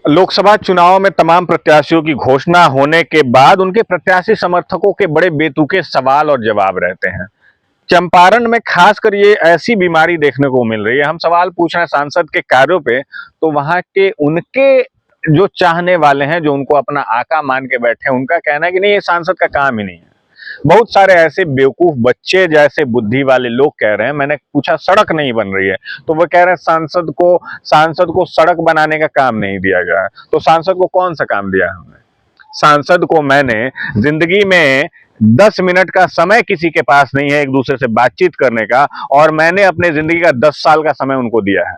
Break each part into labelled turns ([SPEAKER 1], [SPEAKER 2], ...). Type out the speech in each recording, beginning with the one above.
[SPEAKER 1] लोकसभा चुनाव में तमाम प्रत्याशियों की घोषणा होने के बाद उनके प्रत्याशी समर्थकों के बड़े बेतुके सवाल और जवाब रहते हैं। चंपारण में खासकर ये ऐसी बीमारी देखने को मिल रही है। हम सवाल पूछ रहे हैं सांसद के कार्यों पे, तो वहां के उनके जो चाहने वाले हैं, जो उनको अपना आका मान के बैठे हैं, उनका कहना है कि नहीं, ये सांसद का काम ही नहीं है। बहुत सारे ऐसे बेवकूफ बच्चे जैसे बुद्धि वाले लोग कह रहे हैं, मैंने पूछा सड़क नहीं बन रही है, तो वो कह रहे हैं सांसद को सड़क बनाने का काम नहीं दिया गया है। तो सांसद को कौन सा काम दिया है हमने? सांसद को मैंने जिंदगी में 10 मिनट का समय किसी के पास नहीं है एक दूसरे से बातचीत करने का, और मैंने अपने जिंदगी का 10 साल का समय उनको दिया है।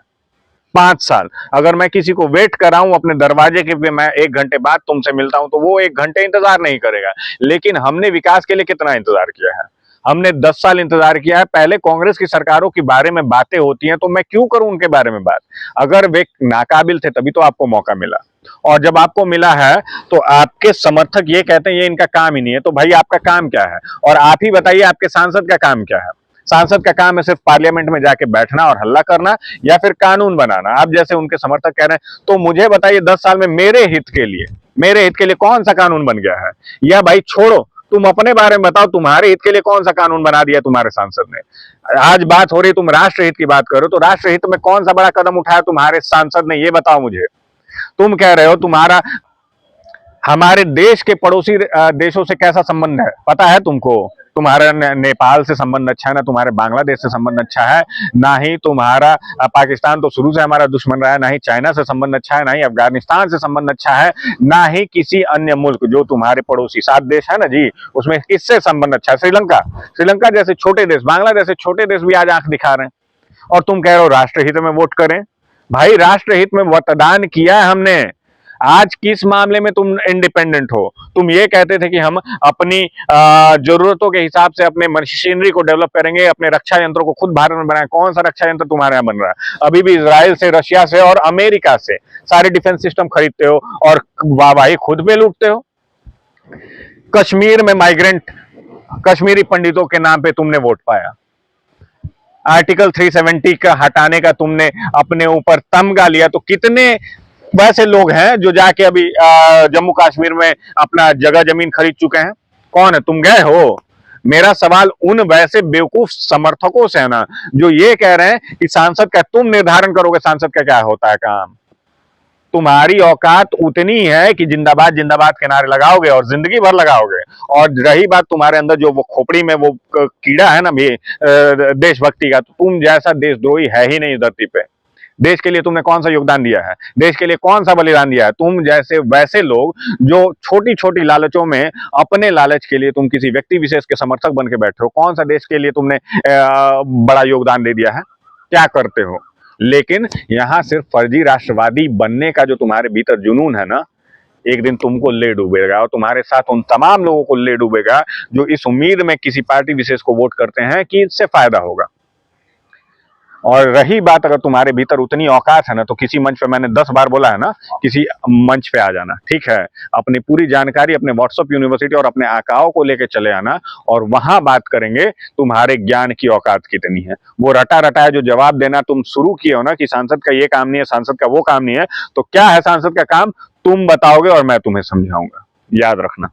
[SPEAKER 1] 5 साल। अगर मैं किसी को वेट कराऊं अपने दरवाजे के पे, मैं 1 घंटे बाद तुमसे मिलता हूं, तो वो 1 घंटे इंतजार नहीं करेगा। लेकिन हमने विकास के लिए कितना इंतजार किया है? हमने 10 साल इंतजार किया है। पहले कांग्रेस की सरकारों के बारे में बातें होती हैं, तो मैं क्यों करूं उनके बारे में बात? अगर वे नाकाबिल थे तभी तो आपको मौका मिला, और जब आपको मिला है तो आपके समर्थक ये कहते हैं ये इनका काम ही नहीं है। तो भाई आपका काम क्या है? और आप ही बताइए आपके सांसद का काम क्या है? सांसद का काम है सिर्फ पार्लियामेंट में जाके बैठना और हल्ला करना, या फिर कानून बनाना। आप जैसे उनके समर्थक कह रहे हैं, तो मुझे बताइए 10 साल में मेरे हित के लिए कौन सा कानून बन गया है? या भाई छोड़ो, तुम अपने बारे में बताओ, तुम्हारे हित के लिए कौन सा कानून बना दिया तुम्हारे सांसद ने? आज बात हो रही, तुम राष्ट्रहित की बात करो, तो राष्ट्रहित में कौन सा बड़ा कदम उठाया तुम्हारे सांसद ने, ये बताओ मुझे। तुम कह रहे हो तुम्हारा हमारे देश के पड़ोसी देशों से कैसा संबंध है, पता है तुमको? तुम्हारा नेपाल से संबंध अच्छा है ना, तुम्हारे बांग्लादेश से संबंध अच्छा है ना, ही तुम्हारा पाकिस्तान तो शुरू से हमारा दुश्मन रहा है, ना ही चाइना से संबंध अच्छा है, ना ही अफगानिस्तान से संबंध अच्छा है, ना ही किसी अन्य मुल्क जो तुम्हारे पड़ोसी 7 देश है ना जी, उसमें किससे संबंध अच्छा है? श्रीलंका जैसे छोटे देश, बांग्लादेश जैसे छोटे देश भी आज आंख दिखा रहे हैं, और तुम कह रहे हो राष्ट्रहित में वोट करें। भाई राष्ट्रहित में मतदान किया है हमने। आज किस मामले में तुम इंडिपेंडेंट हो? तुम ये कहते थे कि हम अपनी जरूरतों के हिसाब से अपने मशीनरी को डेवलप करेंगे, अपने रक्षा यंत्रों को खुद भारत में बनाए। कौन सा रक्षा यंत्र तुम्हारे यहाँ बन रहा है? अभी भी इजराइल से, रशिया से और अमेरिका से सारे डिफेंस सिस्टम खरीदते हो, और वाहवाही खुद पे लूटते हो। कश्मीर में माइग्रेंट कश्मीरी पंडितों के नाम पे तुमने वोट पाया। आर्टिकल 370 का हटाने का तुमने अपने ऊपर तमगा लिया। तो कितने वैसे लोग हैं जो जाके अभी जम्मू कश्मीर में अपना जगह जमीन खरीद चुके हैं? कौन है? तुम गए हो? मेरा सवाल उन वैसे बेवकूफ समर्थकों से है ना, जो ये कह रहे हैं कि सांसद का तुम निर्धारण करोगे सांसद का क्या होता है काम। तुम्हारी औकात उतनी है कि जिंदाबाद जिंदाबाद के नारे लगाओगे और जिंदगी भर लगाओगे। और रही बात तुम्हारे अंदर जो वो खोपड़ी में वो कीड़ा है ना भी देशभक्ति का, तो तुम जैसा देशद्रोही है ही नहीं धरती पे। देश के लिए तुमने कौन सा योगदान दिया है? देश के लिए कौन सा बलिदान दिया है? तुम जैसे वैसे लोग जो छोटी छोटी लालचों में, अपने लालच के लिए तुम किसी व्यक्ति विशेष के समर्थक बन के बैठे हो। कौन सा देश के लिए तुमने बड़ा योगदान दे दिया है? क्या करते हो? लेकिन यहां सिर्फ फर्जी राष्ट्रवादी बनने का जो तुम्हारे भीतर जुनून है ना, एक दिन तुमको ले डूबेगा, और तुम्हारे साथ उन तमाम लोगों को ले डूबेगा जो इस उम्मीद में किसी पार्टी विशेष को वोट करते हैं कि इससे फायदा होगा। और रही बात, अगर तुम्हारे भीतर उतनी औकात है ना, तो किसी मंच पे, मैंने 10 बार बोला है ना, किसी मंच पे आ जाना, ठीक है? अपनी पूरी जानकारी अपने व्हाट्सएप यूनिवर्सिटी और अपने आकाओं को लेके चले आना, और वहां बात करेंगे तुम्हारे ज्ञान की औकात कितनी है। वो रटा रटाया जो जवाब देना तुम शुरू किए हो ना, कि सांसद का ये काम नहीं है, सांसद का वो काम नहीं है, तो क्या है सांसद का काम? तुम बताओगे और मैं तुम्हें समझाऊंगा, याद रखना।